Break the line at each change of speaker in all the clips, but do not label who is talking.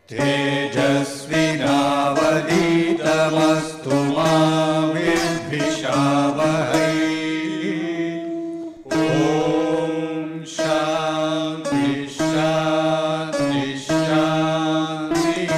तेजस्विनावधीतमस्तु मा विद्विषावहै। ॐ शान्ति शान्ति शान्तिः।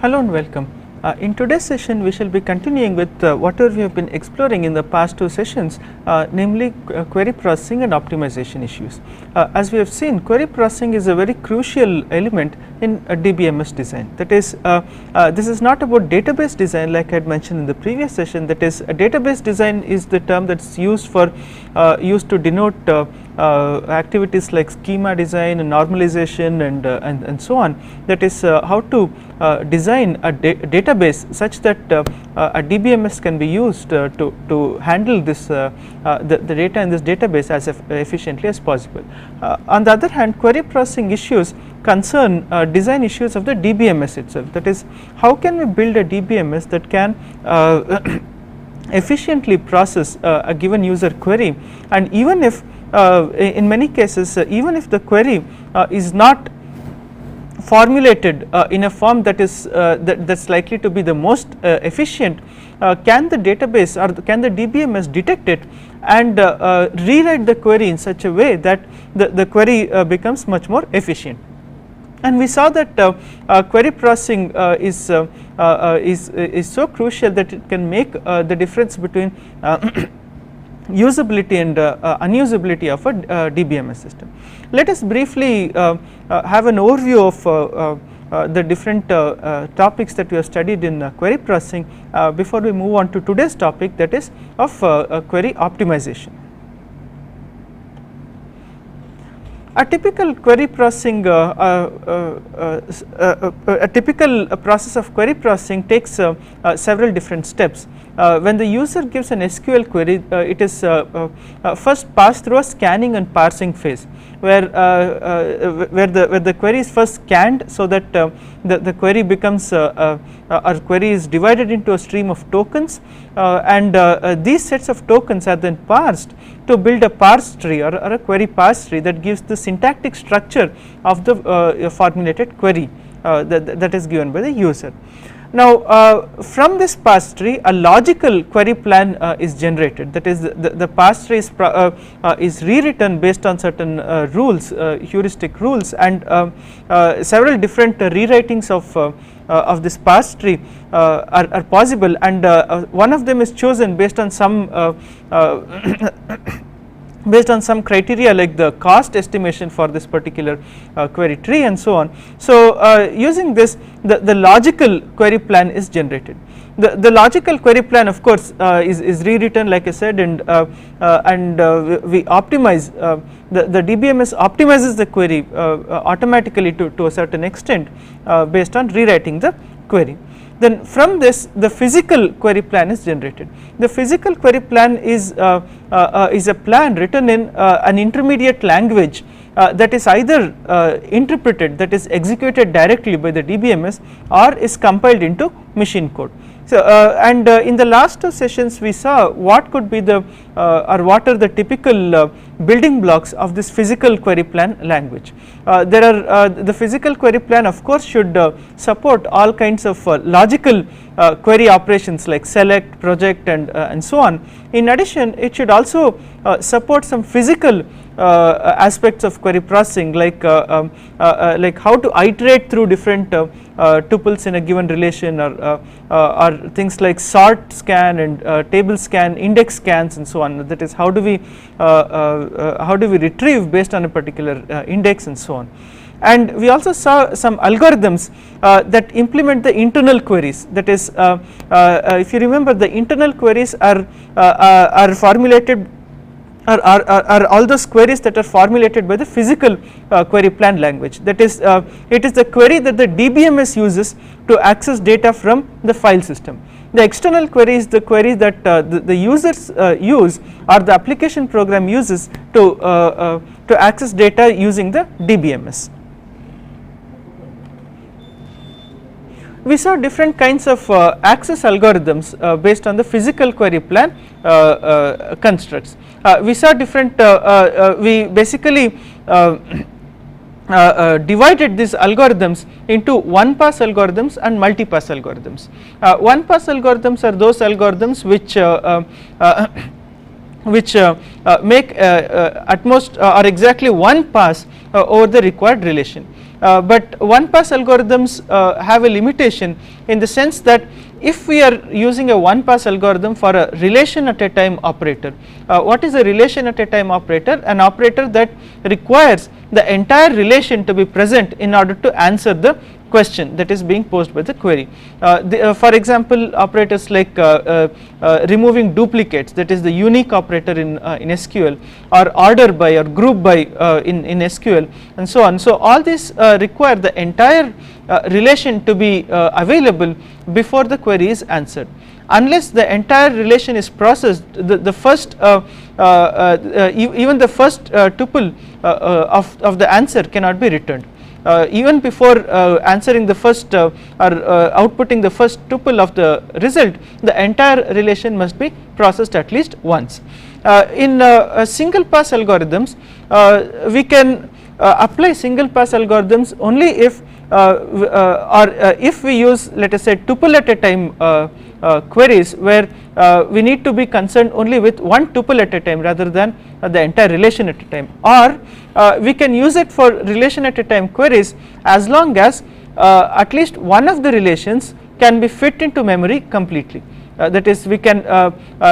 Hello and welcome. In today's session we shall be continuing with whatever we have been exploring in the past two sessions, namely query processing and optimization issues. As we have seen, query processing is a very crucial element in DBMS design. That is, this is not about database design like I had mentioned in the previous session. That is, a database design is the term that is used to denote activities like schema design and normalization and so on. That is how to design a database such that a DBMS can be used to handle this the data in this database as efficiently as possible. On the other hand, query processing issues concern design issues of the DBMS itself. That is, how can we build a DBMS that can efficiently process a given user query, and even if in many cases even if the query is not formulated in a form that is that's likely to be the most efficient, can the database or can the DBMS detect it and rewrite the query in such a way that the query becomes much more efficient. And we saw that query processing is so crucial that it can make the difference between usability and unusability of a DBMS system. Let us briefly have an overview of the different topics that we have studied in query processing before we move on to today's topic, that is of query optimization. A typical query processing, a typical process of query processing takes several different steps. When the user gives an SQL query, it is first passed through a scanning and parsing phase, where the query is first scanned so that the query becomes or query is divided into a stream of tokens, and these sets of tokens are then parsed to build a parse tree or a query parse tree that gives the syntactic structure of the formulated query that is given by the user. Now from this parse tree a logical query plan is generated. That is, the parse tree is rewritten based on certain rules, heuristic rules, and several different rewritings of this parse tree are possible, and one of them is chosen based on some based on some criteria like the cost estimation for this particular query tree and so on. So using this, the logical query plan is generated. The logical query plan, of course, is rewritten like I said, and we optimize the DBMS optimizes the query automatically to a certain extent based on rewriting the query. Then from this the physical query plan is generated. The physical query plan is a plan written in an intermediate language that is either interpreted, that is executed directly by the DBMS, or is compiled into machine code. So and in the last two sessions we saw what could be the or what are the typical building blocks of this physical query plan language. There are the physical query plan, of course, should support all kinds of logical query operations like select, project, and so on. In addition, it should also support some physical aspects of query processing, like how to iterate through different tuples in a given relation, or things like sort scan and table scan, index scans, and so on. That is, how do we retrieve based on a particular index and so on. And we also saw some algorithms that implement the internal queries. That is, if you remember, the internal queries are formulated are all those queries that are formulated by the physical query plan language. That is, it is the query that the DBMS uses to access data from the file system. The external query is the query that the users use, or the application program uses to access data using the DBMS. We saw different kinds of access algorithms based on the physical query plan constructs. We saw different, we basically divided these algorithms into one pass algorithms and multi pass algorithms. One pass algorithms are those algorithms which make at most or exactly one pass over the required relation. But one pass algorithms have a limitation in the sense that if we are using a one pass algorithm for a relation at a time operator, what is a relation at a time operator? An operator that requires the entire relation to be present in order to answer the question that is being posed by the query. For example, operators like removing duplicates, that is the unique operator in SQL, or order by or group by in SQL, and so on. So all these require the entire relation to be available before the query is answered. Unless the entire relation is processed, the first even the first tuple of the answer cannot be returned. Even before answering the first or outputting the first tuple of the result, the entire relation must be processed at least once. In single pass algorithms, we can apply single pass algorithms only if if we use, let us say, tuple at a time queries, where we need to be concerned only with one tuple at a time rather than the entire relation at a time, or we can use it for relation at a time queries as long as at least one of the relations can be fit into memory completely. That is, we can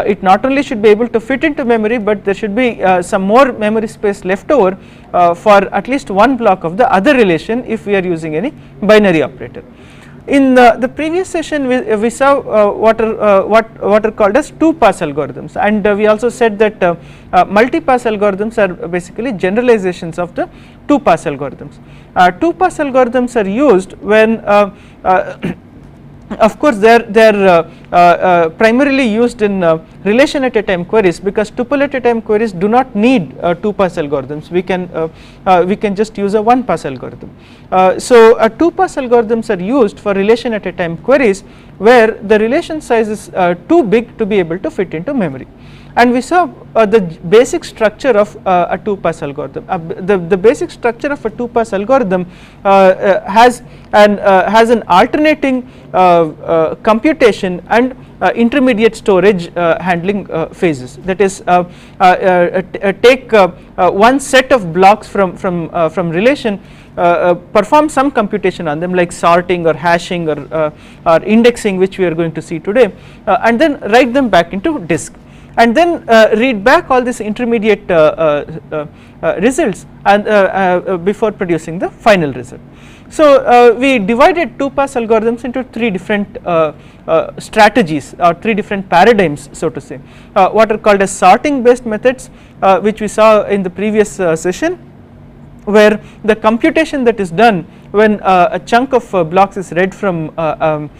it not only should be able to fit into memory, but there should be some more memory space left over for at least one block of the other relation if we are using any binary operator. In the previous session, we saw what are called as two pass algorithms, and we also said that multi pass algorithms are basically generalizations of the two pass algorithms. Two pass algorithms are used when of course they are primarily used in relation at a time queries, because tuple at a time queries do not need two pass algorithms. We can just use a one pass algorithm. So two pass algorithms are used for relation at a time queries where the relation size is too big to be able to fit into memory. And we saw the basic structure of a two pass algorithm. The basic structure of a two pass algorithm has an alternating computation and intermediate storage handling phases. That is, take one set of blocks from relation, perform some computation on them like sorting or hashing or indexing, which we are going to see today, and then write them back into disk, and then read back all these intermediate results and before producing the final result. So we divided two pass algorithms into three different strategies, or three different paradigms, so to say. What are called as sorting based methods, which we saw in the previous session, where the computation that is done when a chunk of blocks is read from a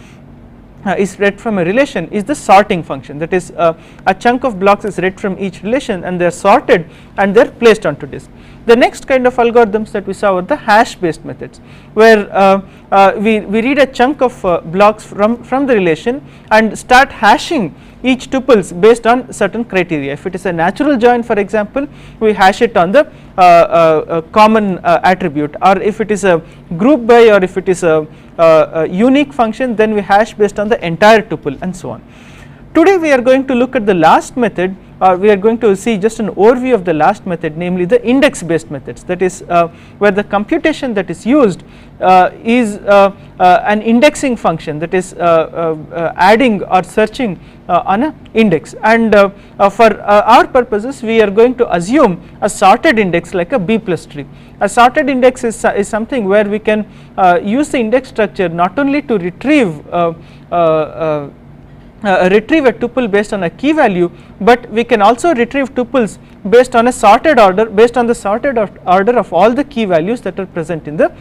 relation is the sorting function. That is, a chunk of blocks is read from each relation and they are sorted and they are placed onto disk. The next kind of algorithms that we saw were the hash based methods, where we read a chunk of blocks from the relation and start hashing each tuples based on certain criteria. If it is a natural join, for example, we hash it on the common attribute, or if it is a group by, or if it is a unique function, then we hash based on the entire tuple, and so on. Today we are going to look at the last method, or we are going to see just an overview of the last method, namely the index based methods. That is, where the computation that is used is an indexing function, that is adding or searching on an index, and for our purposes we are going to assume a sorted index like a B plus tree. A sorted index is something where we can use the index structure not only to retrieve retrieve a tuple based on a key value, but we can also retrieve tuples based on a sorted order, based on the sorted order of all the key values that are present in the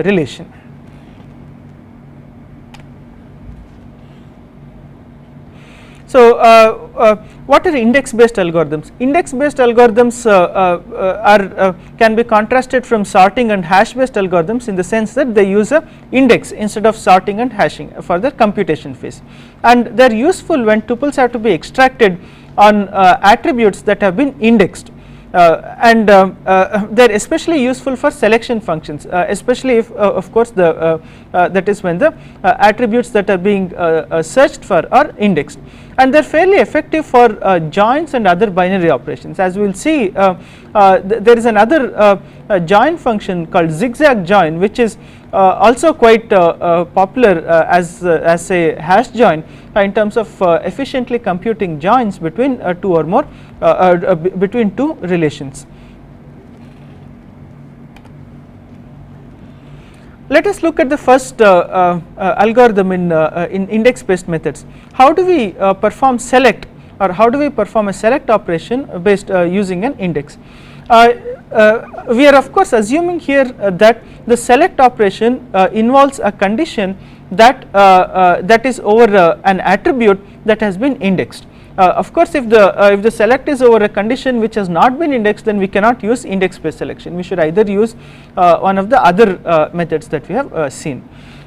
relation. So, what are index based algorithms? Index based algorithms can be contrasted from sorting and hash based algorithms in the sense that they use a index instead of sorting and hashing for the computation phase, and they are useful when tuples have to be extracted on attributes that have been indexed. And they are especially useful for selection functions, especially if of course that is when the attributes that are being searched for are indexed, and they are fairly effective for joins and other binary operations. As we will see, there is another join function called zig-zag join, which is also quite popular as a hash join in terms of efficiently computing joins between two or more between two relations. Let us look at the first algorithm in index based methods. How do we perform select, or how do we perform a select operation based using an index? We are of course assuming here that the select operation involves a condition that that is over an attribute that has been indexed. Of course, if the select is over a condition which has not been indexed, then we cannot use index based selection. We should either use one of the other methods that we have seen.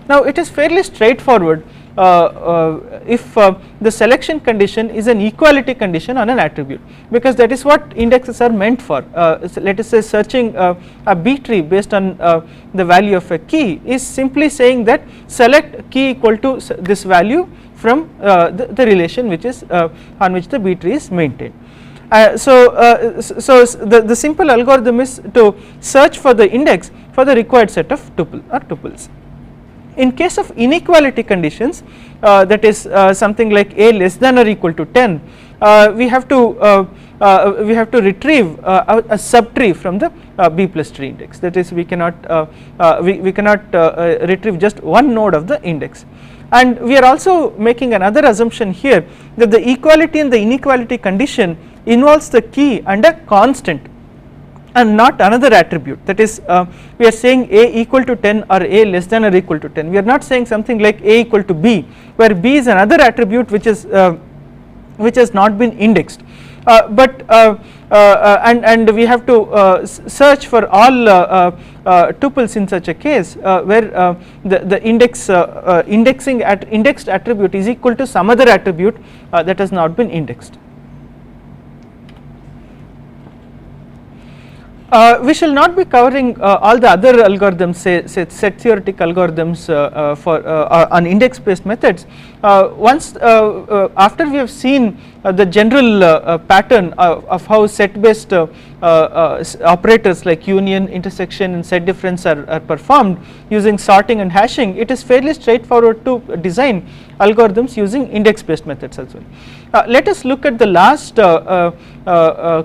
Now, it is fairly straightforward if the selection condition is an equality condition on an attribute, because that is what indexes are meant for. So let us say searching a B tree based on the value of a key is simply saying that select key equal to this value from the relation which is on which the B tree is maintained. So the simple algorithm is to search for the index for the required set of tuples. In case of inequality conditions, that is something like a less than or equal to 10, we have to retrieve a subtree from the B plus tree index. That is, we cannot retrieve just one node of the index. And we are also making another assumption here, that the equality and the inequality condition involves the key and a constant and not another attribute. That is, we are saying a equal to 10 or a less than or equal to 10. We are not saying something like a equal to b, where b is another attribute which has not been indexed. And we have to search for all tuples in such a case where the indexed attribute is equal to some other attribute that has not been indexed. We shall not be covering all the other algorithms, say set theoretic algorithms on index based methods. Once after we have seen the general pattern of how set based operators like union, intersection and set difference are performed using sorting and hashing, it is fairly straightforward to design algorithms using index based methods as well. Let us look at the last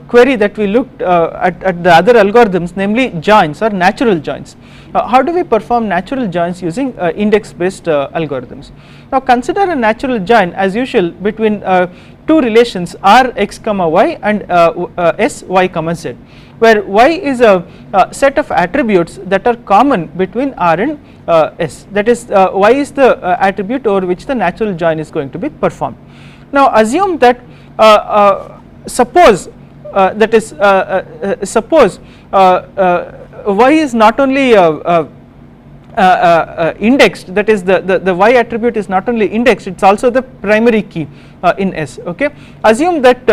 query that we looked at the other algorithms, namely joins or natural joins. How do we perform natural joins using index based algorithms? Now consider a natural join as usual between two relations r x comma y and s y comma z, where y is a set of attributes that are common between r and s. That is, y is the attribute over which the natural join is going to be performed. Now assume that suppose y is not only indexed, that is the y attribute is not only indexed, it is also the primary key in S. Okay, assume that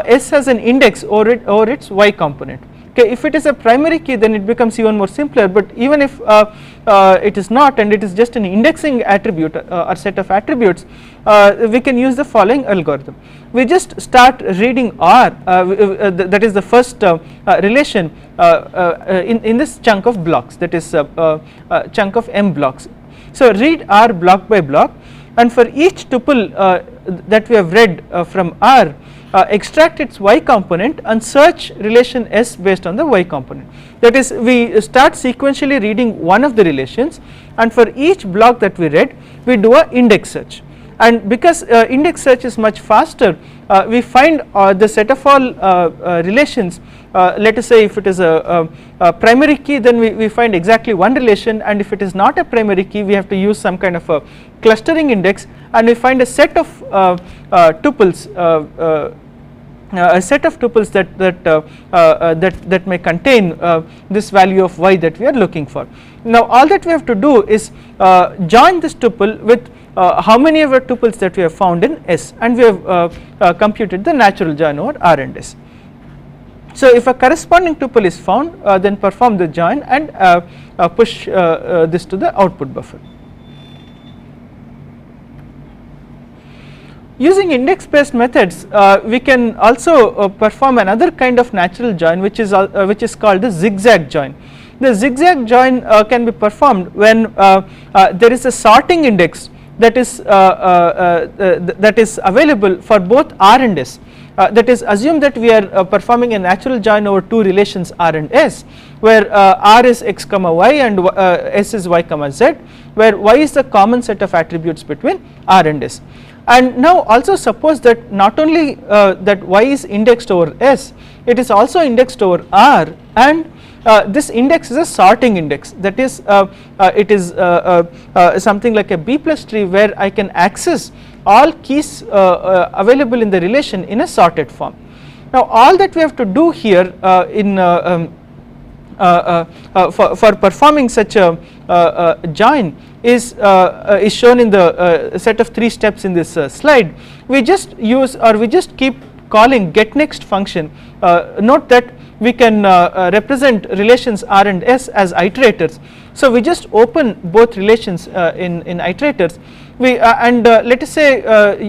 S has an index over its y component. Okay, if it is a primary key, then it becomes even more simpler, but even if it is not and it is just an indexing attribute or set of attributes, we can use the following algorithm. We just start reading R, that is the first relation in this chunk of blocks, that is chunk of m blocks. So read R block by block, and for each tuple that we have read from R, extract its y component and search relation S based on the y component. That is, we start sequentially reading one of the relations, and for each block that we read, we do a index search. and because index search is much faster, we find the set of all relations. Let us say if it is a primary key, then we find exactly one relation, and if it is not a primary key, we have to use some kind of a clustering index, and we find a set of tuples, a set of tuples that may contain this value of y that we are looking for. Now all that we have to do is join this tuple with how many ever tuples that we have found in S, and we have computed the natural join over R and S. So if a corresponding tuple is found, then perform the join and push this to the output buffer. Using index based methods, we can also perform another kind of natural join, which is called the zigzag join. The zigzag join can be performed when there is a sorting index that is available for both R and S. That is, assume that we are performing a natural join over two relations R and S, where R is x comma y and S is y comma z, where y is the common set of attributes between R and S. And now also suppose that not only that y is indexed over S, it is also indexed over R, and this index is a sorting index, that is it is something like a B plus tree, where I can access all keys available in the relation in a sorted form. Now all that we have to do here for performing such a join is shown in the set of 3 steps in this slide. We just use, or we just keep calling getNext function. Note that we can represent relations R and S as iterators. So we just open both relations in iterators. We and let us say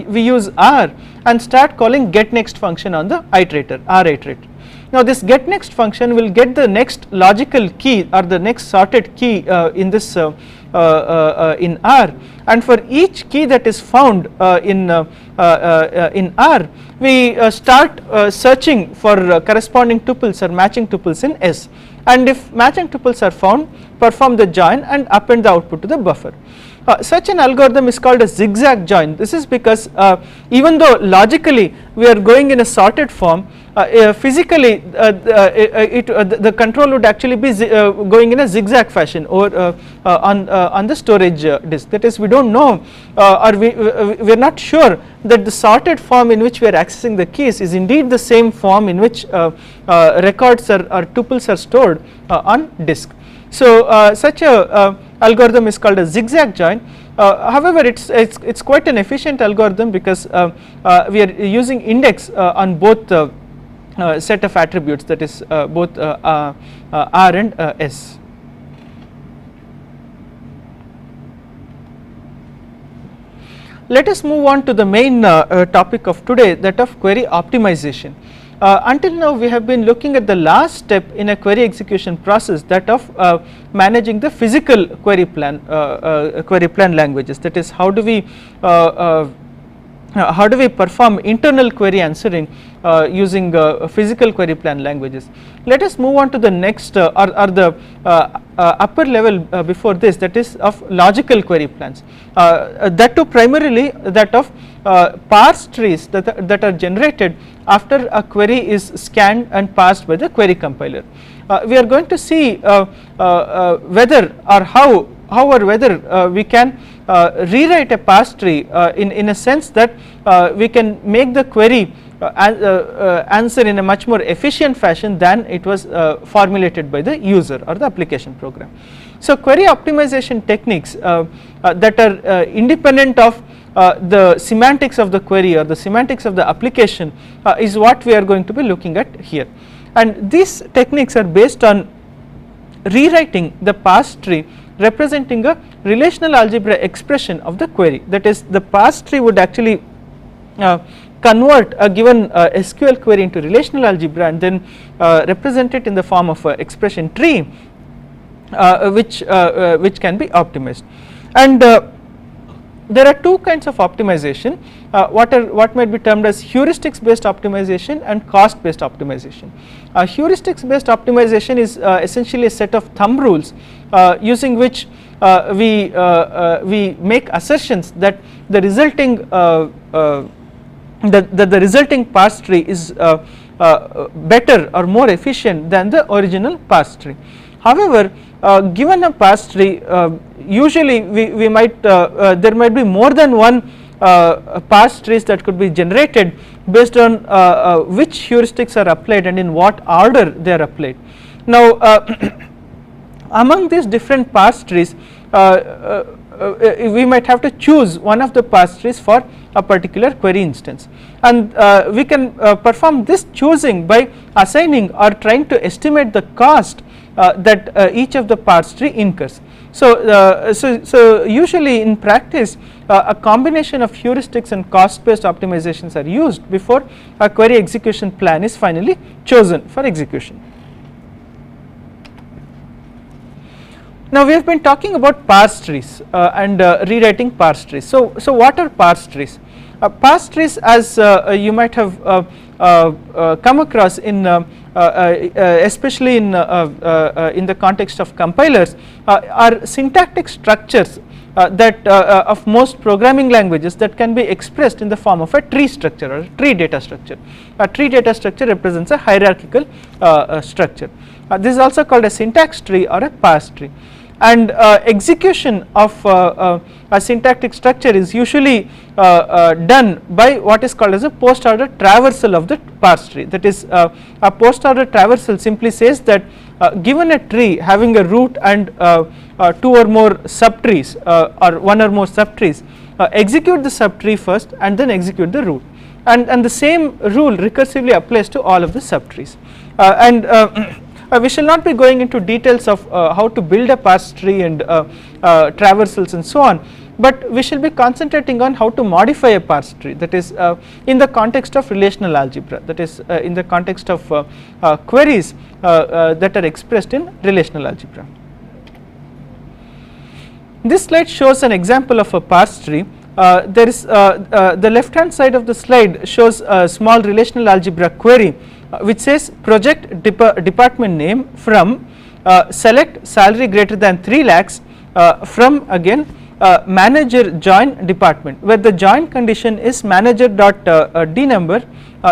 we use R and start calling getNext function on the iterator, R iterator. Now this getNext function will get the next logical key or the next sorted key in this in R, and for each key that is found in R, we start searching for corresponding tuples or matching tuples in S, and if matching tuples are found, perform the join and append the output to the buffer. Such an algorithm is called a zigzag join. This is because even though logically we are going in a sorted form, physically the control would actually be going in a zigzag fashion or on the storage disk. That is, we do not know or we are not sure that the sorted form in which we are accessing the keys is indeed the same form in which records or tuples are stored on disk. So such a algorithm is called a zigzag join. However, it's quite an efficient algorithm because we are using index on both set of attributes, that is both R and S. Let us move on to the main topic of today, that of query optimization. Until now we have been looking at the last step in a query execution process, that of managing the physical query plan languages, that is how do we perform internal query answering using physical query plan languages. Let us move on to the next or the upper level before this, that is of logical query plans, that too primarily that of parse trees that are generated after a query is scanned and parsed by the query compiler. We are going to see whether or how or whether we can rewrite a parse tree in a sense that we can make the query answer in a much more efficient fashion than it was formulated by the user or the application program. So query optimization techniques that are independent of the semantics of the query or the semantics of the application is what we are going to be looking at here, and these techniques are based on rewriting the parse tree representing a relational algebra expression of the query. That is, the parse tree would actually convert a given SQL query into relational algebra and then represent it in the form of a expression tree which can be optimized. And there are two kinds of optimization, what might be termed as heuristics based optimization and cost based optimization. Heuristics based optimization is essentially a set of thumb rules using which we make assertions that the resulting the resulting parse tree is better or more efficient than the original parse tree. However, given a parse tree, usually we might there might be more than one parse trees that could be generated based on which heuristics are applied and in what order they are applied. Now among these different parse trees, we might have to choose one of the parse trees for a particular query instance, and we can perform this choosing by assigning or trying to estimate the cost that each of the parse tree incurs. So usually in practice a combination of heuristics and cost based optimizations are used before a query execution plan is finally chosen for execution. Now we have been talking about parse trees and rewriting parse trees. So what are parse trees? Parse trees, as you might have come across in especially in the context of compilers, are syntactic structures that of most programming languages that can be expressed in the form of a tree structure or a tree data structure. A tree data structure represents a hierarchical structure. This is also called a syntax tree or a parse tree, and execution of a syntactic structure is usually done by what is called as a post order traversal of the parse tree. That is, a post order traversal simply says that given a tree having a root and two or more subtrees or one or more subtrees, execute the subtree first and then execute the root, and the same rule recursively applies to all of the subtrees. We shall not be going into details of how to build a parse tree and traversals and so on, but we shall be concentrating on how to modify a parse tree, that is in the context of relational algebra, that is in the context of queries that are expressed in relational algebra. This slide shows an example of a parse tree. There is the left hand side of the slide shows a small relational algebra query which says project department name from select salary greater than 3 lakhs from again manager join department, where the join condition is manager dot d number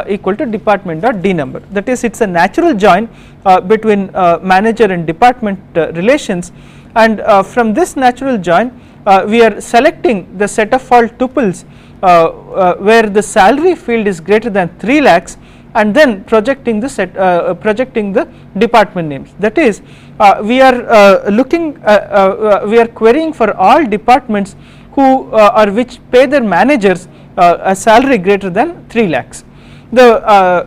equal to department dot d number. That is, it is a natural join between manager and department relations, and from this natural join we are selecting the set of all tuples where the salary field is greater than 3 lakhs and then projecting the set projecting the department names. That is, we are looking we are querying for all departments who or which pay their managers a salary greater than 3 lakhs. The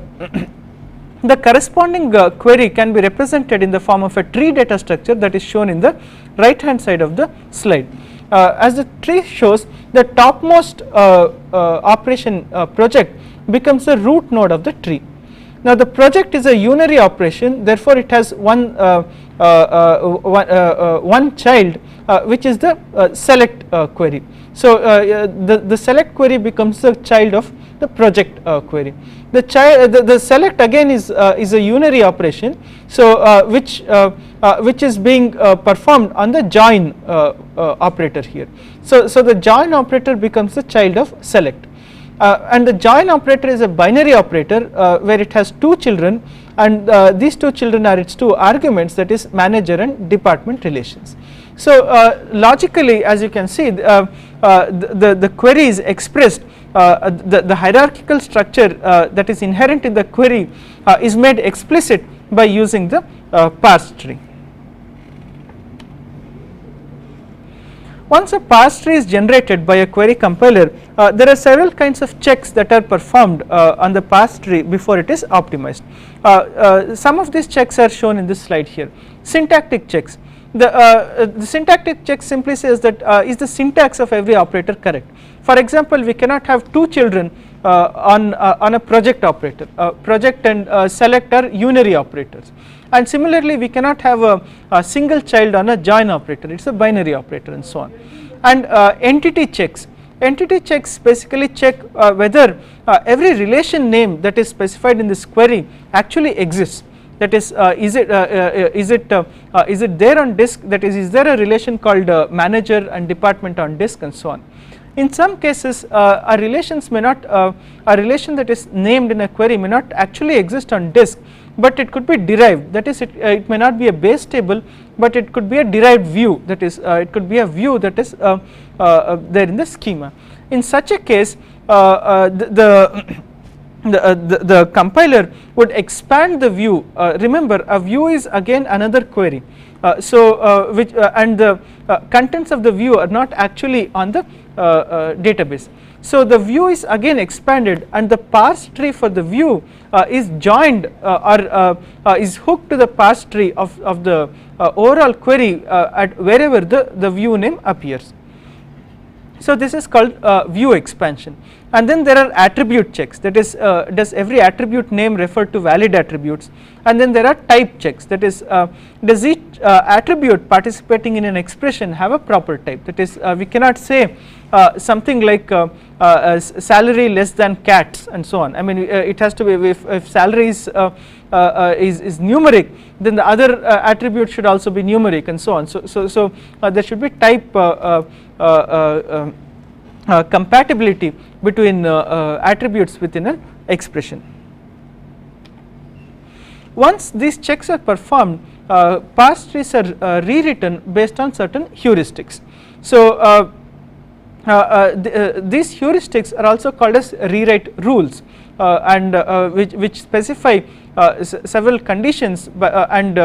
corresponding query can be represented in the form of a tree data structure that is shown in the right hand side of the slide. As the tree shows, the topmost operation project becomes the root node of the tree. Now the project is a unary operation, therefore it has one child which is the select query. So the select query becomes the child of the project query. The select again is a unary operation, so which is being performed on the join operator here. So the join operator becomes the child of select. And the join operator is a binary operator where it has two children, and these two children are its two arguments, that is manager and department relations. So logically, as you can see, the query is expressed, the hierarchical structure that is inherent in the query is made explicit by using the parse tree. Once a parse tree is generated by a query compiler, there are several kinds of checks that are performed on the parse tree before it is optimized. Some of these checks are shown in this slide here. Syntactic checks. The syntactic check simply says that is the syntax of every operator correct. For example, we cannot have two children on a project operator. Project and select are unary operators, and similarly we cannot have a single child on a join operator, it is a binary operator, and so on. And entity checks. Entity checks basically check whether every relation name that is specified in this query actually exists. that is it there on disk, that is there a relation called manager and department on disk and so on. In some cases a relation that is named in a query may not actually exist on disk, but it could be derived, that is it may not be a base table, but it could be a derived view, that is it could be a view that is there in the schema. In such a case the compiler would expand the view. Remember, a view is again another query, and the contents of the view are not actually on the database. So the view is again expanded, and the parse tree for the view is joined or is hooked to the parse tree of the overall query at wherever the view name appears. So this is called view expansion. And then there are attribute checks, that is does every attribute name refer to valid attributes, and then there are type checks, that is does each attribute participating in an expression have a proper type, that is we cannot say something like salary less than cats and so on. I mean it has to be, if salary is numeric, then the other attribute should also be numeric and so on. So there should be type compatibility between attributes within an expression. Once these checks are performed, parse trees are rewritten based on certain heuristics. So these heuristics are also called as rewrite rules, and which specify several conditions and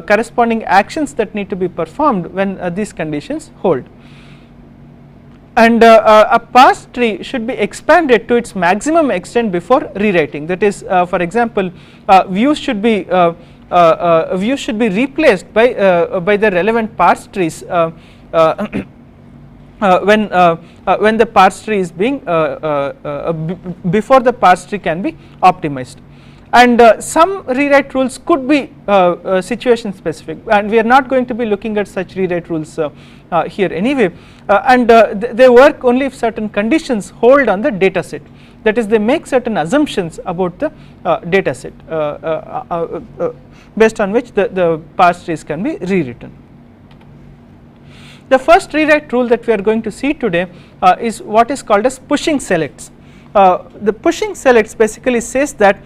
corresponding actions that need to be performed when these conditions hold. And a parse tree should be expanded to its maximum extent before rewriting, that is for example views should be replaced by the relevant parse trees when the parse tree is being before the parse tree can be optimized. And some rewrite rules could be situation specific, and we are not going to be looking at such rewrite rules here anyway, and they work only if certain conditions hold on the data set, that is they make certain assumptions about the data set based on which the parse trees can be rewritten. The first rewrite rule that we are going to see today is what is called as pushing selects. The pushing selects basically says that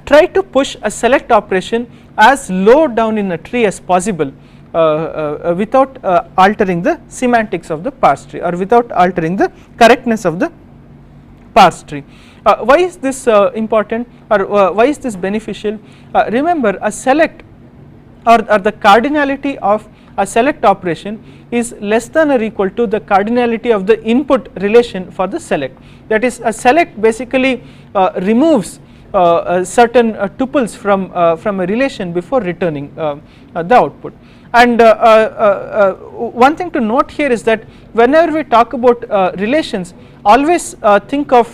try to push a select operation as low down in a tree as possible without altering the semantics of the parse tree or without altering the correctness of the parse tree. Why is this important, or why is this beneficial? Remember, a select or the cardinality of a select operation is less than or equal to the cardinality of the input relation for the select. That is, a select basically removes certain tuples from a relation before returning the output. And one thing to note here is that whenever we talk about relations, always think of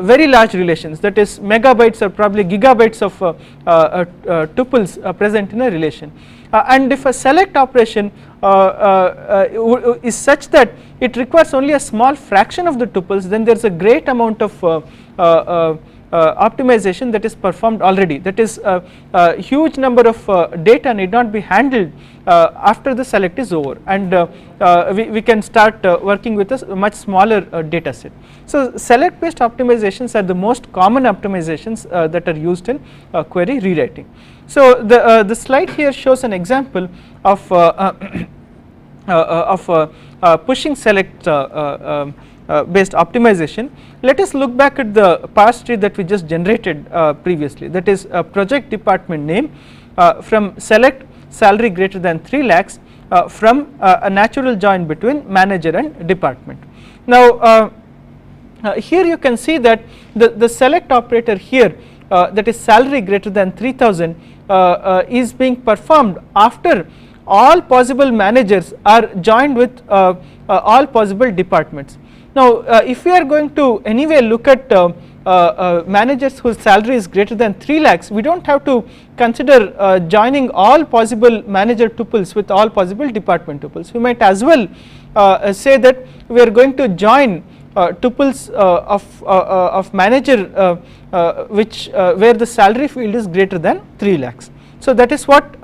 very large relations, that is megabytes or probably gigabytes of tuples present in a relation. And if a select operation is such that it requires only a small fraction of the tuples, then there is a great amount of optimization that is performed already, that is a huge number of data need not be handled after the select is over, and we can start working with a much smaller data set. So select based optimizations are the most common optimizations that are used in query rewriting. So the slide here shows an example of pushing select based optimization. Let us look back at the parse tree that we just generated previously, that is a project department name from select salary greater than 3 lakhs from a natural join between manager and department. Now here you can see that the select operator here, that is salary greater than 3000, is being performed after all possible managers are joined with all possible departments. Now if we are going to anyway look at managers whose salary is greater than 3 lakhs, we do not have to consider joining all possible manager tuples with all possible department tuples. We might as well say that we are going to join tuples of manager which where the salary field is greater than 3 lakhs. So that is what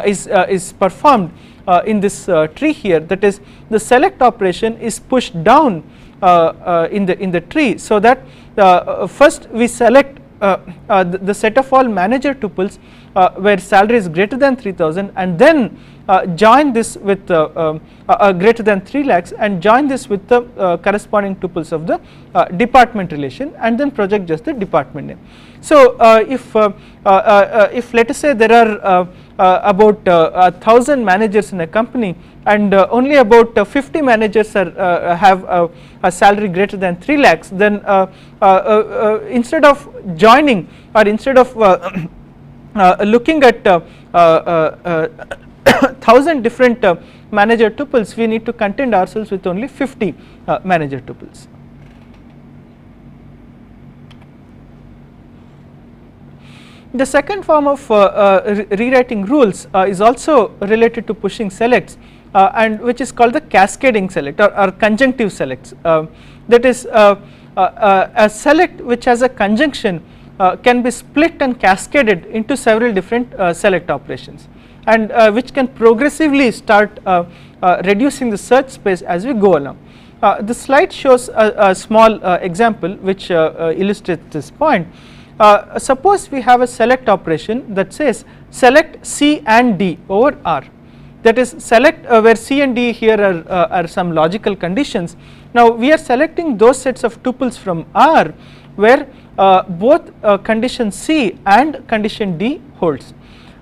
is performed in this tree here, that is the select operation is pushed down in the tree, so that first we select the set of all manager tuples where salary is greater than 3000, and then join this with greater than 3 lakhs and join this with the corresponding tuples of the department relation, and then project just the department name. So if let us say there are about 1000 managers in a company, and only about 50 managers are have a salary greater than 3 lakhs, then instead of joining, or instead of looking at 1000 different manager tuples, we need to content ourselves with only 50 manager tuples. The second form of rewriting rules is also related to pushing selects, and which is called the cascading select or conjunctive selects. That is a select which has a conjunction can be split and cascaded into several different select operations, and which can progressively start reducing the search space as we go along. The slide shows a small example which illustrates this point. Suppose we have a select operation that says select C and D over R, that is select where C and D here are some logical conditions. Now we are selecting those sets of tuples from R where both condition C and condition D holds.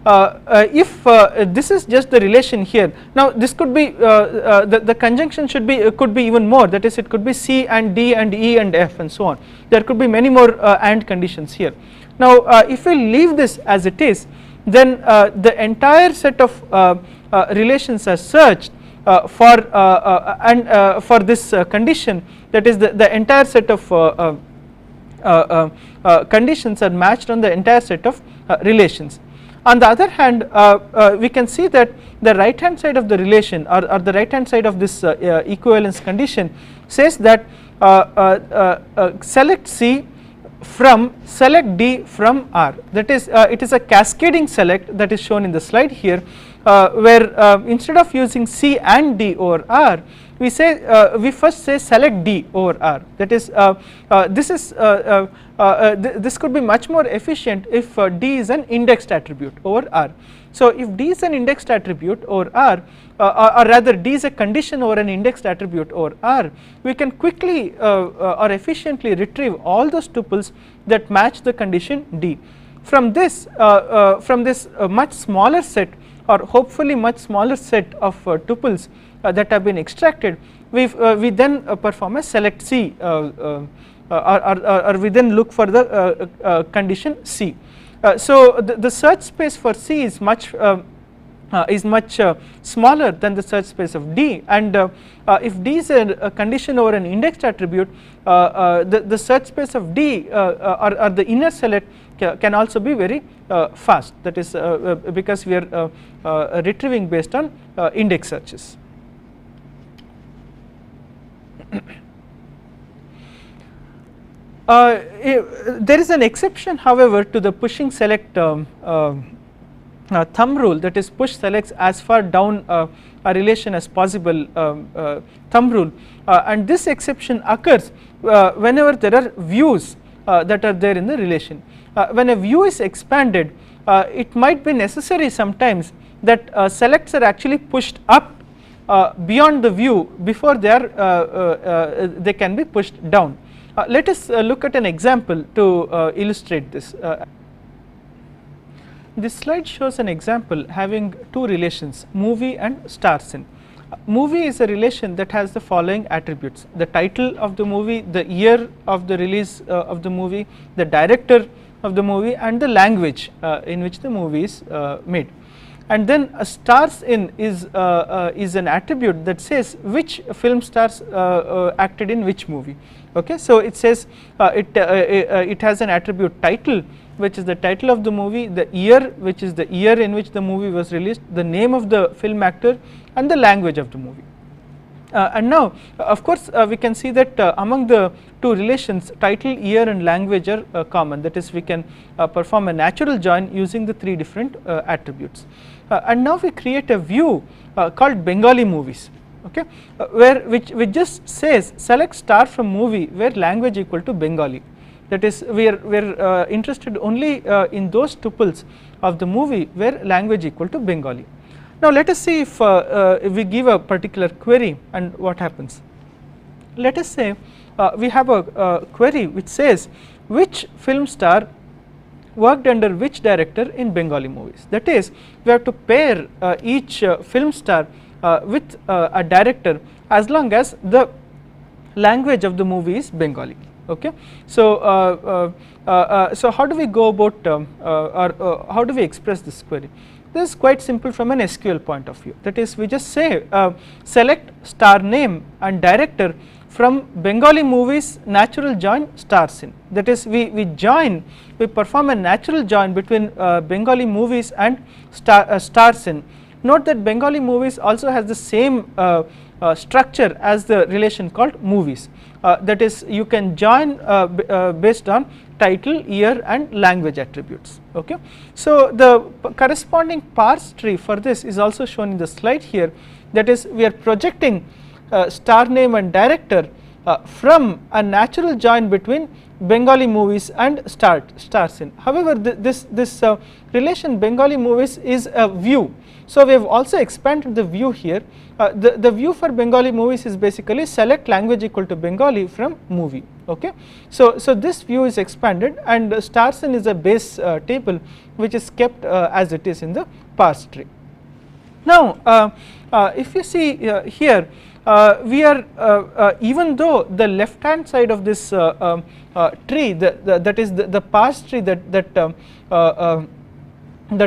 If this is just the relation here, now this could be the conjunction should be could be even more, that is it could be C and D and E and F and so on. There could be many more AND conditions here. Now if we leave this as it is, then the entire set of relations are searched for this condition, that is the entire set of conditions are matched on the entire set of relations. On the other hand, we can see that the right hand side of the relation, or the right hand side of this equivalence condition says that select C from select D from R, that is it is a cascading select that is shown in the slide here, where instead of using C and D over R, we say we first say select D over R, that is this could be much more efficient if D is an indexed attribute over R. So if D is an indexed attribute over R, or rather D is a condition over an indexed attribute over R, we can quickly or efficiently retrieve all those tuples that match the condition D. From this much smaller set, or hopefully much smaller set of tuples that have been extracted, we then perform a select C, or we then look for the condition C. So the search space for C is much smaller than the search space of D, and if D is a condition over an indexed attribute, the search space of D or the inner select can also be very fast, that is because we are retrieving based on index searches. There is an exception, however, to the pushing select thumb rule, that is push selects as far down a relation as possible thumb rule, and this exception occurs whenever there are views that are there in the relation. When a view is expanded, it might be necessary sometimes that selects are actually pushed up beyond the view before they can be pushed down. Let us look at an example to illustrate this. This slide shows an example having two relations, movie and star scene. Movie is a relation that has the following attributes: the title of the movie, the year of the release of the movie, the director of the movie, and the language in which the movie is made. And then a stars in is an attribute that says which film stars acted in which movie. Okay, so it says it has an attribute title, which is the title of the movie, the year, which is the year in which the movie was released, the name of the film actor, and the language of the movie. And now of course we can see that among the two relations, title, year and language are common, that is we can perform a natural join using the three different attributes. And now we create a view called Bengali movies, okay, where which just says select star from movie where language equal to Bengali, that is we are interested only in those tuples of the movie where language equal to Bengali. Now let us see if we give a particular query and what happens. Let us say we have a query which says which film star worked under which director in Bengali movies, that is we have to pair each film star with a director as long as the language of the movie is Bengali, okay. So so how do we go about or how do we express this query? This is quite simple from an SQL point of view, that is we just say select star name and director from Bengali movies natural join stars in, that is we join, we perform a natural join between Bengali movies and stars in. Note that Bengali movies also has the same structure as the relation called movies, that is you can join based on title, year and language attributes, okay. So the corresponding parse tree for this is also shown in the slide here, that is we are projecting star name and director from a natural join between Bengali movies and stars in. However, this relation Bengali movies is a view, so we have also expanded the view here. The view for Bengali movies is basically select language equal to Bengali from movie, okay. So this view is expanded and stars in is a base table which is kept as it is in the parse tree. Now if you see here we are even though the left hand side of this tree, that is the parse tree that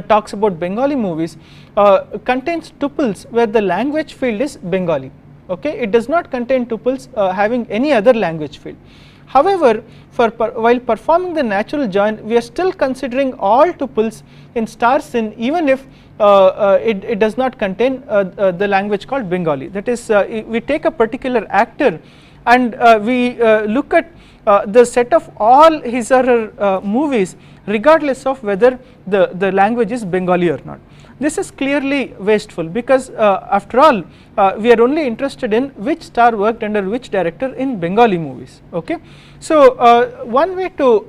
talks about Bengali movies contains tuples where the language field is Bengali, okay. It does not contain tuples having any other language field. However, while performing the natural join, we are still considering all tuples in stars in, even if it does not contain the language called Bengali, that is we take a particular actor and we look at the set of all his or her movies regardless of whether the language is Bengali or not. This is clearly wasteful because after all we are only interested in which star worked under which director in Bengali movies, okay. So one way to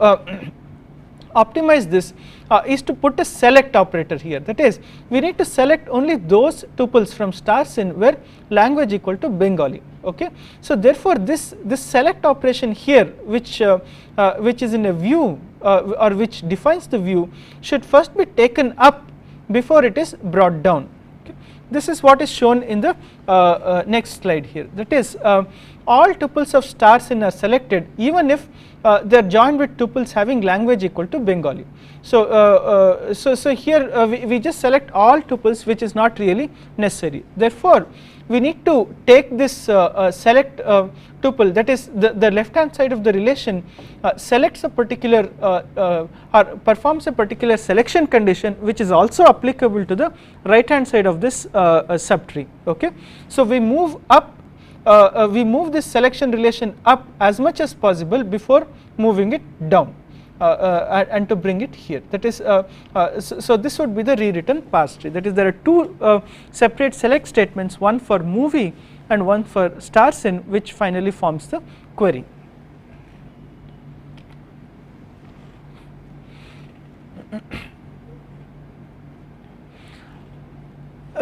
optimize this is to put a select operator here, that is we need to select only those tuples from stars in where language equal to Bengali, okay. So therefore this select operation here which is in a view or which defines the view should first be taken up before it is brought down, okay. This is what is shown in the next slide here, that is all tuples of stars in are selected even if they are joined with tuples having language equal to Bengali. So so here we just select all tuples which is not really necessary. Therefore we need to take this select tuple, that is the left hand side of the relation selects a particular or performs a particular selection condition which is also applicable to the right hand side of this subtree, okay. So we move up, we move this selection relation up as much as possible before moving it down and to bring it here, that is so this would be the rewritten parse tree, that is there are two separate select statements, one for movie and one for stars in, which finally forms the query.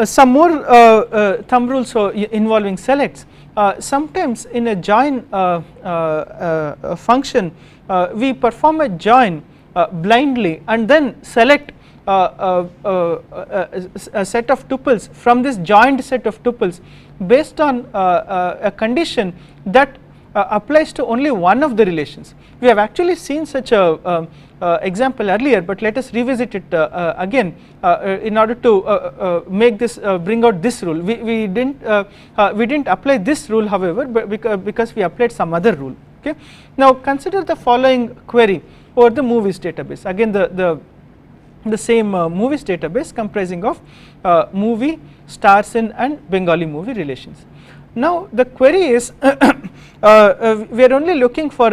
Some more thumb rules involving selects. Sometimes in a join function we perform a join blindly and then select a set of tuples from this joined set of tuples based on a condition that applies to only one of the relations. We have actually seen such a example earlier, but let us revisit it again in order to make this bring out this rule. We didn't apply this rule, however, but because we applied some other rule, okay. Now consider the following query over the movies database, again the same movies database comprising of movie, stars in and Bengali movie relations. Now the query is we are only looking for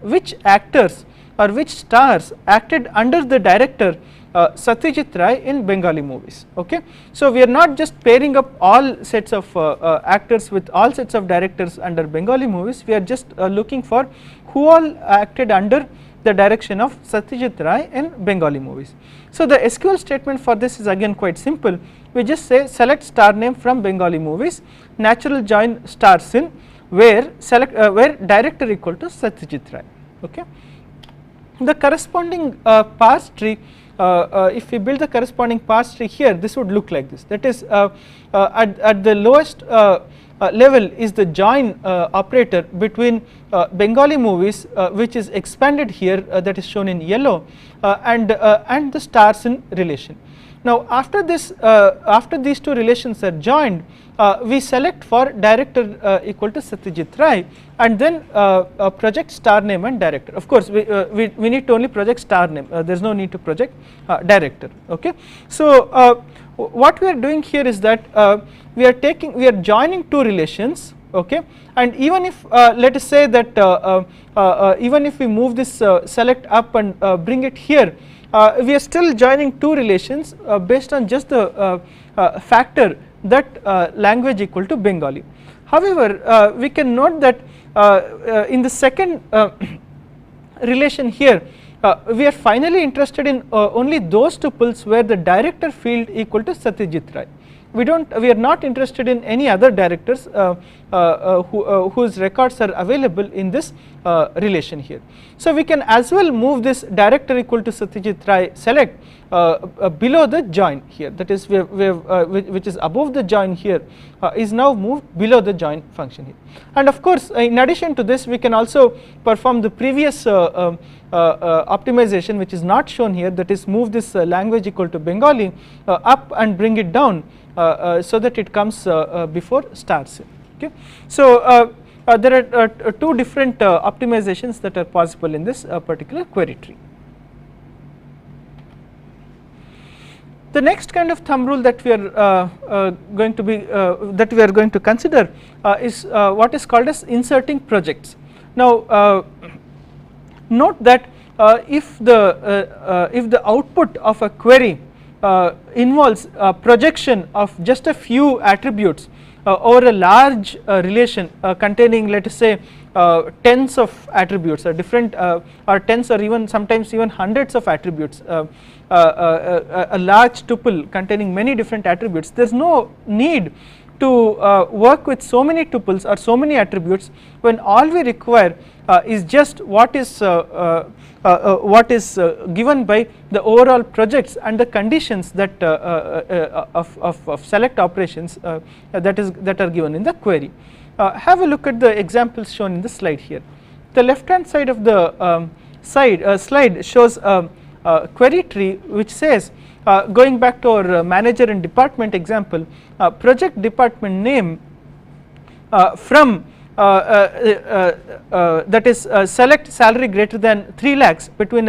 which actors or which stars acted under the director Satyajit Ray in Bengali movies. Okay, so we are not just pairing up all sets of actors with all sets of directors under Bengali movies. We are just looking for who all acted under the direction of Satyajit Ray in Bengali movies. So the SQL statement for this is again quite simple. We just say select star name from Bengali movies, natural join star sin, where where director equal to Satyajit Ray. Okay, the corresponding parse tree. If we build the corresponding parse tree here, this would look like this. That is, at the lowest level is the join operator between Bengali movies, which is expanded here, that is shown in yellow, and the stars in relation. Now after this, after these two relations are joined, we select for director equal to Satyajit Ray, and then project star name and director. Of course, we need to only project star name. There is no need to project director. Okay, so what we are doing here is that we are joining two relations. Okay, and even if let us say that even if we move this select up and bring it here, we are still joining two relations based on just the factor that language equal to Bengali. However, we can note that in the second relation here, we are finally interested in only those tuples where the director field equal to Satyajit Ray. We are not interested in any other directors whose records are available in this relation here. So we can as well move this director equal to Satyajit Ray select below the join here, that is which is above the join here is now moved below the join function here. And of course, in addition to this, we can also perform the previous optimization, which is not shown here, that is move this language equal to Bengali up and bring it down so that it comes before stars. Okay, so there are two different optimizations that are possible in this particular query tree. The next kind of thumb rule that we are going to consider is what is called as inserting projects. Now note that if the output of a query involves projection of just a few attributes over a large relation containing, let us say, tens of attributes or different or tens or even sometimes even hundreds of attributes, a large tuple containing many different attributes, there is no need to work with so many tuples or so many attributes when all we require is just what is given by the overall projects and the conditions that of select operations that are given in the query. Have a look at the examples shown in the slide here. The left hand side of the slide shows a query tree which says, going back to our manager and department example, project department name from that is select salary greater than 3 lakhs between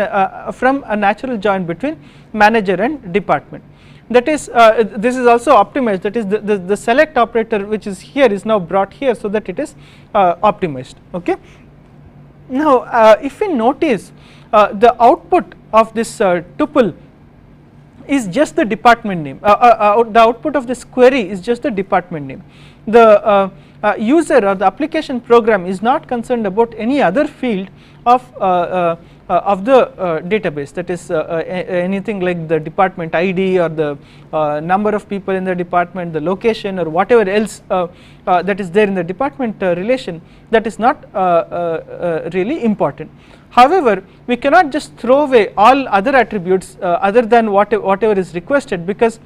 from a natural join between manager and department. That is this is also optimized, that is the select operator which is here is now brought here so that it is optimized. Okay. Now if we notice the output of this tuple is just the department name, the output of this query is just the department name. The user or the application program is not concerned about any other field of the database, that is anything like the department ID or the number of people in the department, the location or whatever else that is there in the department relation, that is not really important. However, we cannot just throw away all other attributes other than whatever is requested, because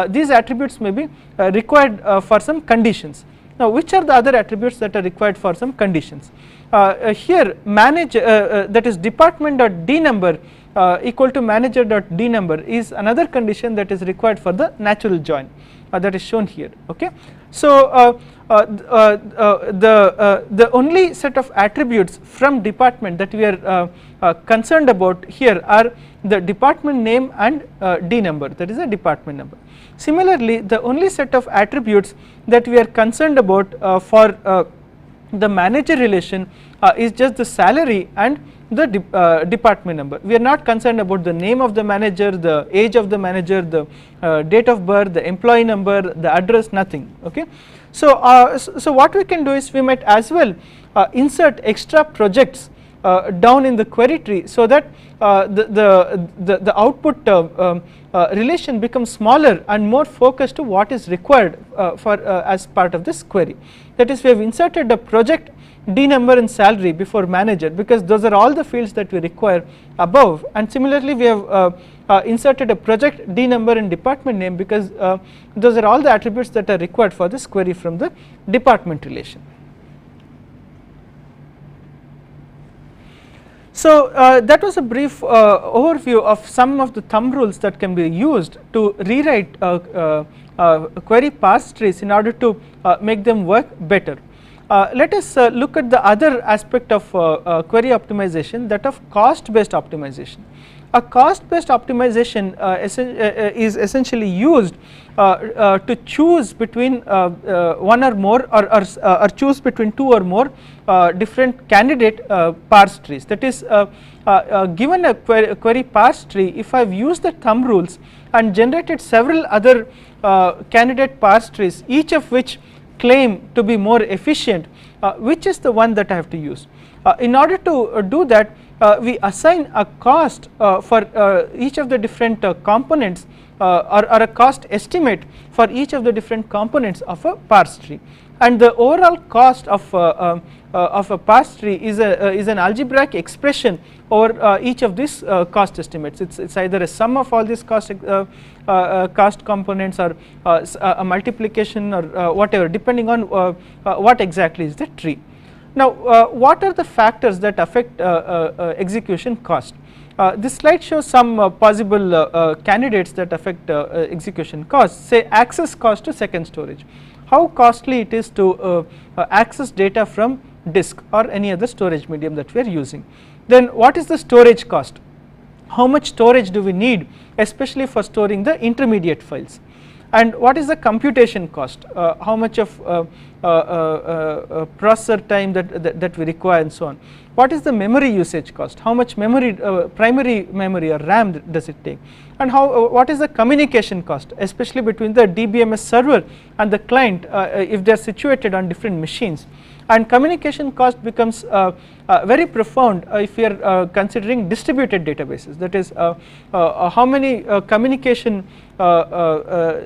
these attributes may be required for some conditions. Now which are the other attributes that are required for some conditions? Here manage that is department.d number equal to manager dot d number is another condition that is required for the natural join that is shown here. Okay. So the only set of attributes from department that we are concerned about here are the department name and d number, that is a department number. Similarly, the only set of attributes that we are concerned about for the manager relation is just the salary and the department number. We are not concerned about the name of the manager, the age of the manager, the date of birth, the employee number, the address, nothing. Okay. So what we can do is we might as well insert extra projects down in the query tree, so that the output relation becomes smaller and more focused to what is required for as part of this query. That is, we have inserted a project, d number and salary before manager, because those are all the fields that we require above, and similarly we have inserted a project, d number and department name, because those are all the attributes that are required for this query from the department relation. So that was a brief overview of some of the thumb rules that can be used to rewrite query parse trees in order to make them work better. Let us look at the other aspect of query optimization, that of cost based optimization. A cost based optimization is essentially used to choose between one or more or choose between two or more different candidate parse trees. That is, given a query parse tree, if I have used the thumb rules and generated several other candidate parse trees, each of which claim to be more efficient, which is the one that I have to use. In order to do that, we assign a cost for each of the different components or a cost estimate for each of the different components of a parse tree, and the overall cost of a parse tree is an algebraic expression over each of these cost estimates. It's either a sum of all these cost components or a multiplication or whatever, depending on what exactly is the tree. Now what are the factors that affect execution cost? This slide shows some possible candidates that affect execution cost. Say access cost to second storage, how costly it is to access data from disk or any other storage medium that we are using. Then what is the storage cost, how much storage do we need, especially for storing the intermediate files, and what is the computation cost, how much of processor time that we require, and so on. What is the memory usage cost, how much memory, primary memory or RAM does it take, and what is the communication cost, especially between the DBMS server and the client if they are situated on different machines. And communication cost becomes very profound if we are considering distributed databases. That is, how many communication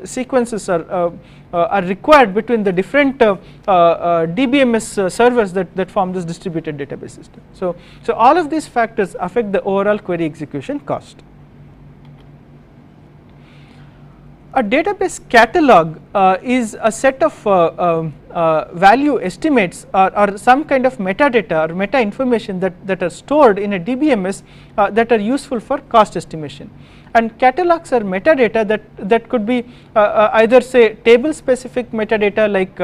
sequences are required between the different DBMS servers that form this distributed database system. So all of these factors affect the overall query execution cost. A database catalog is a set of value estimates or some kind of metadata or meta information that are stored in a DBMS that are useful for cost estimation. And catalogs are metadata that could be either say table specific metadata, like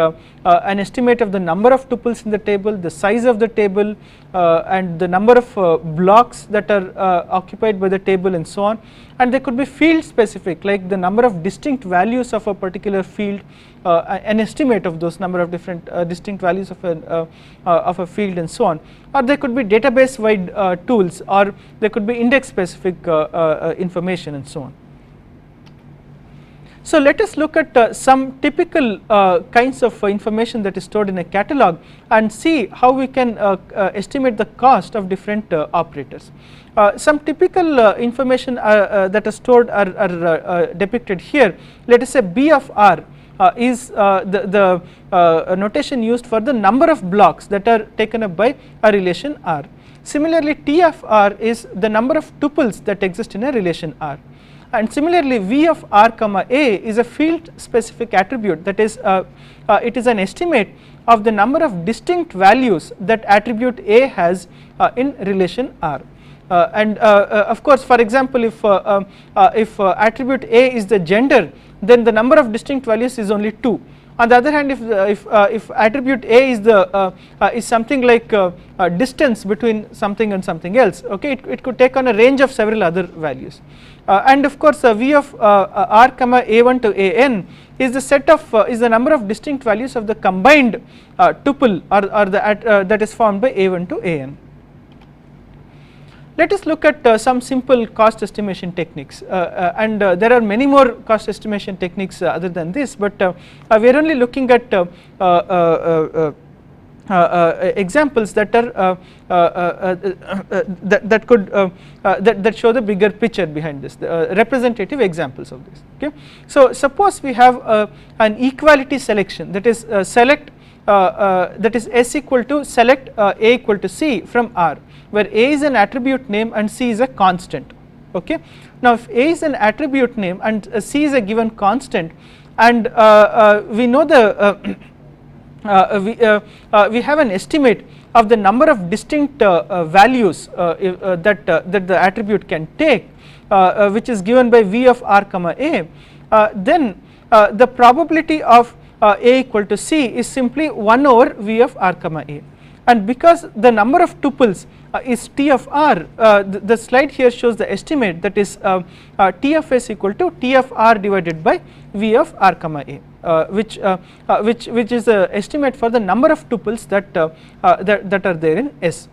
an estimate of the number of tuples in the table, the size of the table, and the number of blocks that are occupied by the table, and so on. And they could be field specific, like the number of distinct values of a particular field, an estimate of those number of different distinct values of a field, and so on. Or they could be database wide tools, or they could be index specific information, and so on. So let us look at some typical kinds of information that is stored in a catalog and see how we can estimate the cost of different operators. Some typical information that are stored are depicted here. Let us say B of R is the notation used for the number of blocks that are taken up by a relation R. Similarly, T of R is the number of tuples that exist in a relation R. And similarly, V of R comma A is a field specific attribute, that is it is an estimate of the number of distinct values that attribute A has in relation R. and of course for example if attribute A is the gender, then the number of distinct values is only 2. On the other hand, if attribute A is the is something like distance between something and something else, okay, it could take on a range of several other values. And of course V of r comma a1 to an is the set of is the number of distinct values of the combined tuple or the that is formed by a1 to an. Let us look at some simple cost estimation techniques, and there are many more cost estimation techniques other than this, but we are only looking at examples that are that could that show the bigger picture behind this, representative examples of this. Okay, so suppose we have an equality selection, that is select that is S equal to select A equal to C from R, where A is an attribute name and C is a constant. Okay, now if A is an attribute name and C is a given constant, and we know the we have an estimate of the number of distinct values that the attribute can take, which is given by V of r comma A, then the probability of A equal to C is simply 1 over V of r comma A, and because the number of tuples is T of r, the slide here shows the estimate, that is T of S equal to T of r divided by V of r comma A, which is the estimate for the number of tuples that are there in S,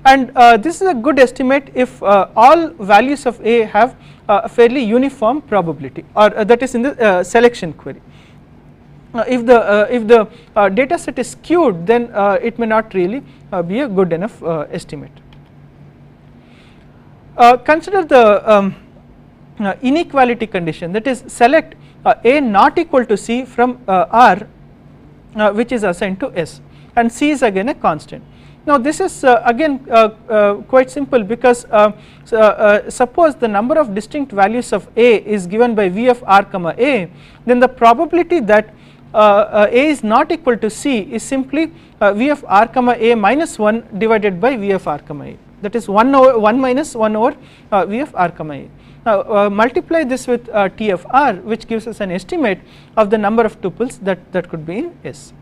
and this is a good estimate if all values of A have a fairly uniform probability, or that is in the selection query. If the data set is skewed, then it may not really be a good enough estimate. Consider the inequality condition, that is select A not equal to C from R, which is assigned to S, and C is again a constant. Now this is again quite simple, because suppose the number of distinct values of A is given by V of r comma A, then the probability that A is not equal to C is simply V of r comma A minus 1 divided by V of r comma A, that is 1 minus 1 over V of r comma A. Now multiply this with T of r, which gives us an estimate of the number of tuples that could be in S.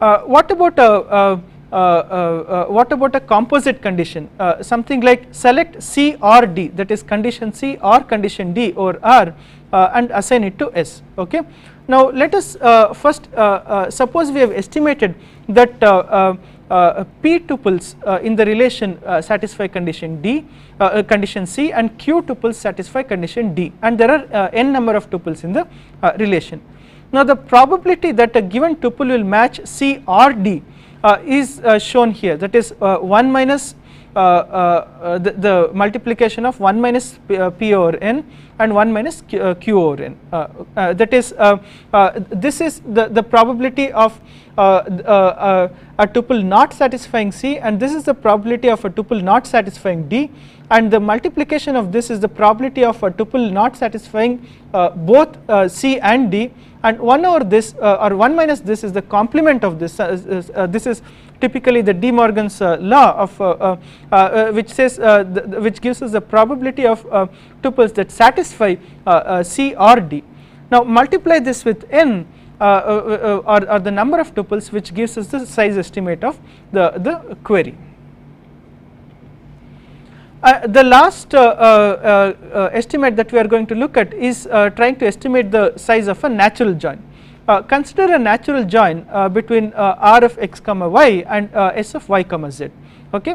What about a composite condition, something like select C or D, that is condition C or condition D over R, and assign it to S. Okay, now let us first suppose we have estimated that P tuples in the relation satisfy condition D, condition C, and Q tuples satisfy condition D, and there are n number of tuples in the relation. Now the probability that a given tuple will match C or D is shown here, that is 1 minus the multiplication of 1 minus P over n and 1 minus Q over n, that is this is the probability of a tuple not satisfying C, and this is the probability of a tuple not satisfying D, and the multiplication of this is the probability of a tuple not satisfying both C and D, and 1 over this or 1 minus this is the complement of this. This is typically the De Morgan's law of which says which gives us the probability of tuples that satisfy C or D. Now multiply this with n, or the number of tuples, which gives us the size estimate of the query. The last estimate that we are going to look at is trying to estimate the size of a natural join. Consider a natural join between R of x comma y and S of y comma z. Okay,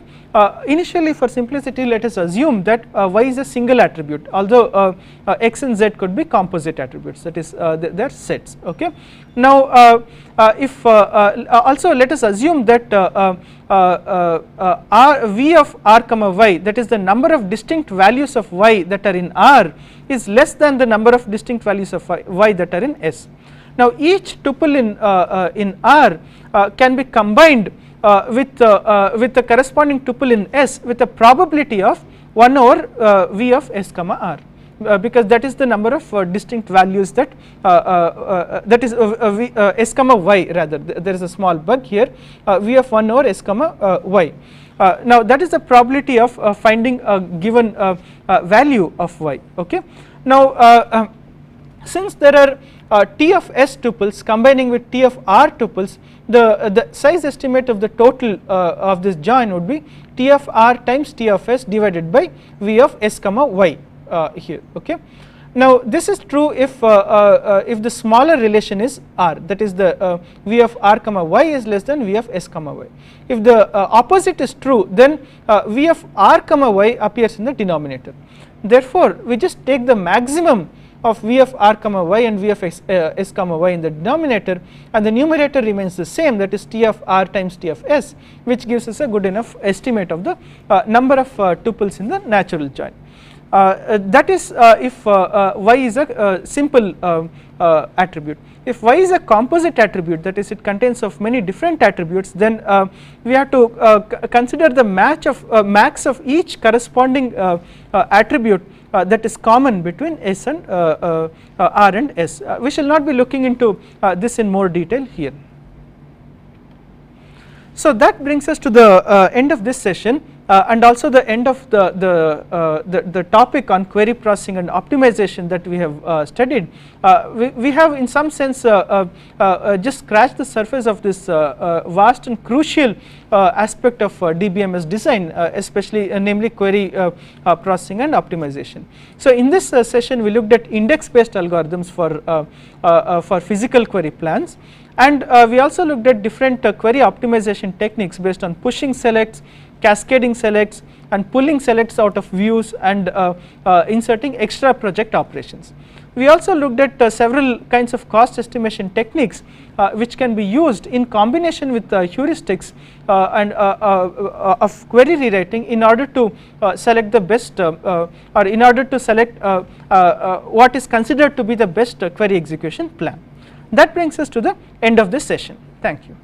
initially for simplicity let us assume that y is a single attribute, although x and z could be composite attributes, that is they are sets. Okay, now if also let us assume that V of r comma y, that is the number of distinct values of y that are in R, is less than the number of distinct values of y that are in S. Now each tuple in R can be combined with the corresponding tuple in S with a probability of 1 over V of S comma R, because that is the number of distinct values that that is S comma y rather, there is a small bug here, V of 1 over S comma y. Now that is the probability of finding a given value of y. Okay. Now since there are T of S tuples combining with T of R tuples, the size estimate of the total of this join would be T of R times T of S divided by V of S comma Y here. Okay. Now this is true if the smaller relation is R, that is the V of R comma Y is less than V of S comma Y. If the opposite is true, then V of R comma Y appears in the denominator. Therefore we just take the maximum of V of R comma Y and V of S comma Y in the denominator, and the numerator remains the same, that is T of R times T of S, which gives us a good enough estimate of the number of tuples in the natural join. That is if Y is a simple attribute. If Y is a composite attribute, that is it contains of many different attributes, then we have to consider the max of each corresponding attribute that is common between S and R and S. We shall not be looking into this in more detail here. So that brings us to the end of this session and also the end of the topic on query processing and optimization that we have studied. We have in some sense just scratched the surface of this vast and crucial aspect of DBMS design, especially namely query processing and optimization. So in this session we looked at index based algorithms for physical query plans, and we also looked at different query optimization techniques based on pushing selects, cascading selects, and pulling selects out of views, and inserting extra project operations. We also looked at several kinds of cost estimation techniques which can be used in combination with heuristics and of query rewriting in order to select the best or in order to select what is considered to be the best query execution plan. That brings us to the end of this session. Thank you.